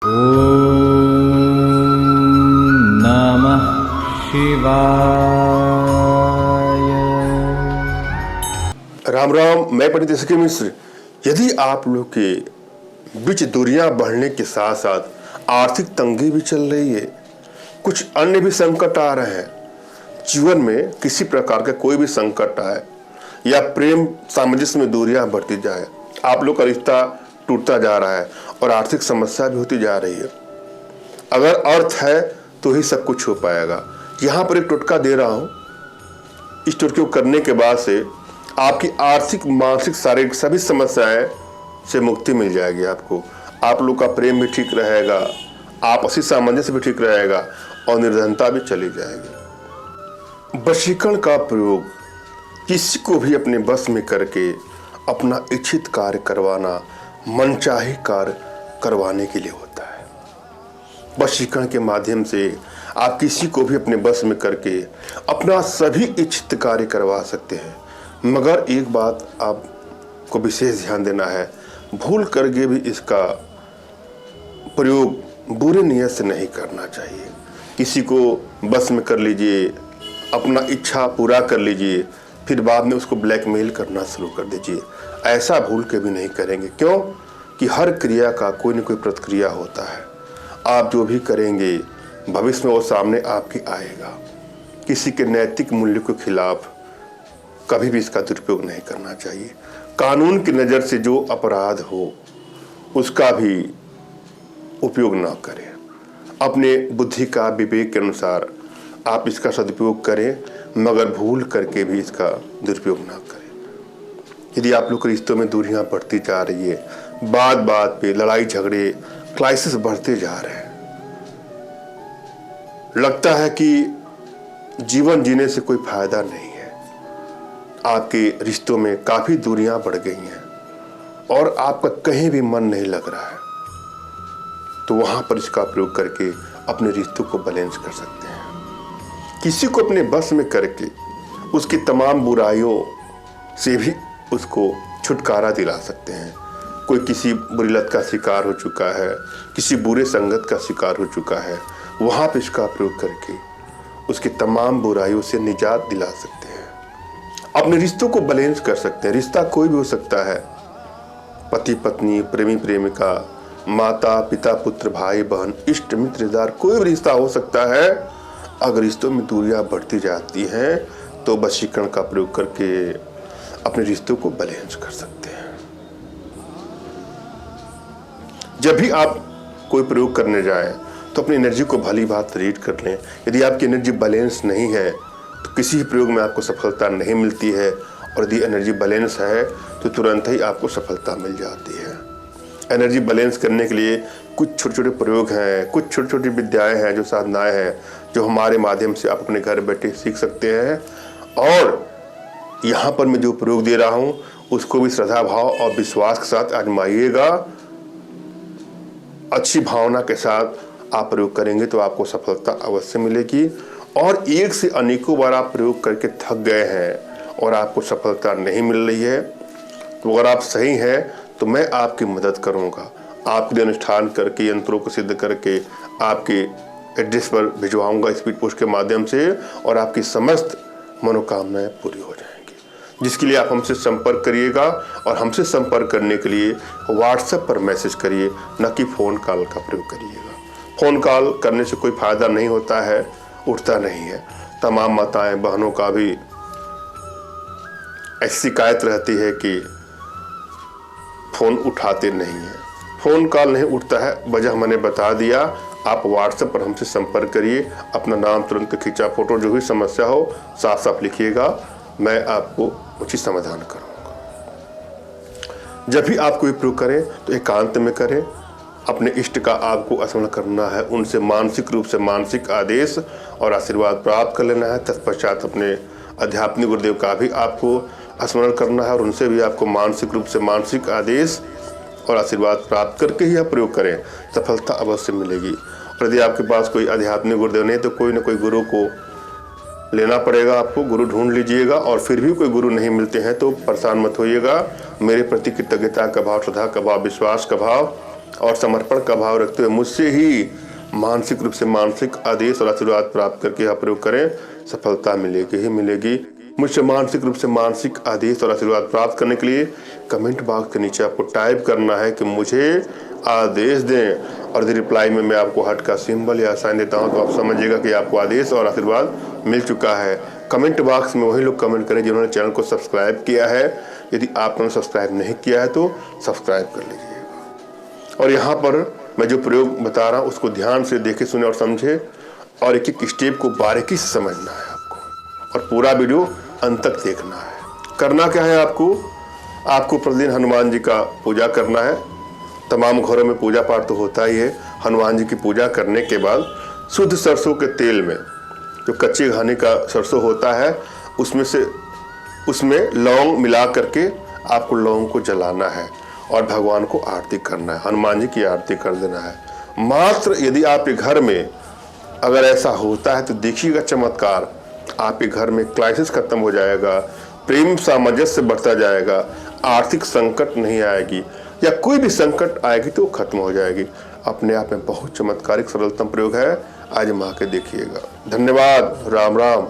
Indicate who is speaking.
Speaker 1: ओम नमः शिवाय।
Speaker 2: राम राम। मैं पंडित SK मिश्र। यदि आप लोग के बीच दूरियां बढ़ने के साथ साथ आर्थिक तंगी भी चल रही है, कुछ अन्य भी संकट आ रहे हैं, जीवन में किसी प्रकार का कोई भी संकट आए या प्रेम सामंजस्य में दूरियां बढ़ती जाए, आप लोग का रिश्ता टूटता जा रहा है और आर्थिक समस्या भी होती जा रही है, अगर अर्थ है तो ही सब कुछ हो पाएगा। यहाँ पर एक टोटका दे रहा हूँ। इस टोटके को करने के बाद से आपकी आर्थिक, मानसिक, शारीरिक सभी समस्याएं से मुक्ति मिल जाएगी आपको। आप लोग का प्रेम भी ठीक रहेगा, आपसी सामंजस्य भी ठीक रहेगा और निर्धनता भी चली जाएगी। वशीकरण का प्रयोग किसी को भी अपने बस में करके अपना इच्छित कार्य करवाना, मनचाही कार्य करवाने के लिए होता है। वशीकरण के माध्यम से आप किसी को भी अपने बस में करके अपना सभी इच्छित कार्य करवा सकते हैं, मगर एक बात आपको विशेष ध्यान देना है, भूल करके भी इसका प्रयोग बुरे नियत से नहीं करना चाहिए। किसी को बस में कर लीजिए, अपना इच्छा पूरा कर लीजिए, फिर बाद में उसको ब्लैकमेल करना शुरू कर दीजिए। ऐसा भूल के भी नहीं करेंगे, क्यों कि हर क्रिया का कोई न कोई प्रतिक्रिया होता है। आप जो भी करेंगे भविष्य में वो सामने आपकी आएगा। किसी के नैतिक मूल्य के खिलाफ कभी भी इसका दुरुपयोग नहीं करना चाहिए। कानून की नज़र से जो अपराध हो उसका भी उपयोग ना करें। अपने बुद्धि का, विवेक के अनुसार आप इसका सदुपयोग करें, मगर भूल करके भी इसका दुरुपयोग ना करें। यदि आप लोग के रिश्तों में दूरियां बढ़ती जा रही है, बात बात पे लड़ाई झगड़े, क्राइसिस बढ़ते जा रहे हैं, लगता है कि जीवन जीने से कोई फायदा नहीं है, आपके रिश्तों में काफी दूरियां बढ़ गई हैं और आपका कहीं भी मन नहीं लग रहा है, तो वहां पर इसका प्रयोग करके अपने रिश्तों को बैलेंस कर सकते हैं। किसी को अपने बस में करके उसकी तमाम बुराइयों से भी उसको छुटकारा दिला सकते हैं। कोई किसी बुरी लत का शिकार हो चुका है, किसी बुरे संगत का शिकार हो चुका है, वहाँ पे इसका प्रयोग करके उसकी तमाम बुराइयों से निजात दिला सकते हैं। अपने रिश्तों को बैलेंस कर सकते हैं। रिश्ता कोई भी हो सकता है, पति पत्नी, प्रेमी प्रेमिका, माता पिता, पुत्र भाई बहन, इष्ट मित्र, रिश्तेदार, कोई भी रिश्ता हो सकता है। अगर रिश्तों में दूरियां बढ़ती जाती हैं तो वशीकरण का प्रयोग करके अपने रिश्तों को बैलेंस कर सकते हैं। जब भी आप कोई प्रयोग करने जाएं तो अपनी एनर्जी को भली बात रीड कर लें। यदि आपकी एनर्जी बैलेंस नहीं है तो किसी भी प्रयोग में आपको सफलता नहीं मिलती है, और यदि एनर्जी बैलेंस है तो तुरंत ही आपको सफलता मिल जाती है। एनर्जी बैलेंस करने के लिए कुछ छोटे छोटे प्रयोग हैं, कुछ छोटी छोटी विद्याएं हैं, जो साधनाएं हैं, जो हमारे माध्यम से आप अपने घर बैठे सीख सकते हैं। और यहाँ पर मैं जो प्रयोग दे रहा हूँ उसको भी श्रद्धा भाव और विश्वास के साथ आजमाइएगा। अच्छी भावना के साथ आप प्रयोग करेंगे तो आपको सफलता अवश्य मिलेगी। और एक से अनेकों बार आप प्रयोग करके थक गए हैं और आपको सफलता नहीं मिल रही है, तो अगर आप सही हैं तो मैं आपकी मदद करूंगा। आपके लिए अनुष्ठान करके, यंत्रों को सिद्ध करके आपके एड्रेस पर भिजवाऊंगा स्पीड पोस्ट के माध्यम से, और आपकी समस्त मनोकामनाएं पूरी हो जाएंगी। जिसके लिए आप हमसे संपर्क करिएगा, और हमसे संपर्क करने के लिए व्हाट्सएप पर मैसेज करिए, न कि फ़ोन कॉल का प्रयोग करिएगा। फ़ोन कॉल करने से कोई फ़ायदा नहीं होता है, उठता नहीं है। तमाम माताएं बहनों का भी ऐसी शिकायत रहती है कि फ़ोन उठाते नहीं हैं, फ़ोन कॉल नहीं उठता है। वजह मैंने बता दिया। आप व्हाट्सएप पर हमसे संपर्क करिए, अपना नाम तुरंत, खींचा फोटो, जो भी समस्या हो साफ साफ लिखिएगा, मैं आपको उचित समाधान करूंगा। जब भी आप कोई प्रयोग करें तो एकांत में करें। अपने इष्ट का आपको स्मरण करना है, उनसे मानसिक रूप से मानसिक आदेश और आशीर्वाद प्राप्त कर लेना है। तत्पश्चात अपने आध्यात्मिक गुरुदेव का भी आपको स्मरण करना है, और उनसे भी आपको मानसिक रूप से मानसिक आदेश और आशीर्वाद प्राप्त करके ही आप प्रयोग करें, सफलता अवश्य मिलेगी। और यदि आपके पास कोई आध्यात्मिक गुरुदेव नहीं तो कोई ना कोई गुरु को लेना पड़ेगा, आपको गुरु ढूंढ लीजिएगा। और फिर भी कोई गुरु नहीं मिलते हैं तो परेशान मत होइएगा। मेरे प्रति कृतज्ञता का भाव, श्रद्धा का भाव, विश्वास का भाव और समर्पण का भाव रखते हुए मुझसे ही मानसिक रूप से मानसिक आदेश और आशीर्वाद प्राप्त करके यह प्रयोग करें, सफलता मिलेगी ही मिलेगी। मुझसे मानसिक रूप से मानसिक आदेश और आशीर्वाद प्राप्त करने के लिए कमेंट बॉक्स के नीचे आपको टाइप करना है कि मुझे आदेश दें, और यदि रिप्लाई में मैं आपको हार्ट का सिंबल या साइन देता हूं तो आप समझिएगा कि आपको आदेश और आशीर्वाद मिल चुका है। कमेंट बॉक्स में वही लोग कमेंट करें जिन्होंने चैनल को सब्सक्राइब किया है। यदि आपने सब्सक्राइब नहीं किया है तो सब्सक्राइब कर लीजिएगा। और यहाँ पर मैं जो प्रयोग बता रहा हूँ उसको ध्यान से देखे, सुने और समझे, और एक एक स्टेप को बारीकी से समझना है आपको, और पूरा वीडियो अंत तक देखना है। करना क्या है आपको प्रतिदिन हनुमान जी का पूजा करना है। तमाम घरों में पूजा पाठ तो होता ही है। हनुमान जी की पूजा करने के बाद शुद्ध सरसों के तेल में, जो कच्चे घानी का सरसों होता है, उसमें लौंग मिला करके आपको लौंग को जलाना है और भगवान को आरती करना है, हनुमान जी की आरती कर देना है। मात्र यदि आपके घर में अगर ऐसा होता है तो देखिएगा चमत्कार, आपके घर में क्राइसिस खत्म हो जाएगा, प्रेम सामंजस्य बढ़ता जाएगा, आर्थिक संकट नहीं आएगी, या कोई भी संकट आएगी तो खत्म हो जाएगी। अपने आप में बहुत चमत्कारिक सरलतम प्रयोग है, आजमा के देखिएगा। धन्यवाद। राम राम।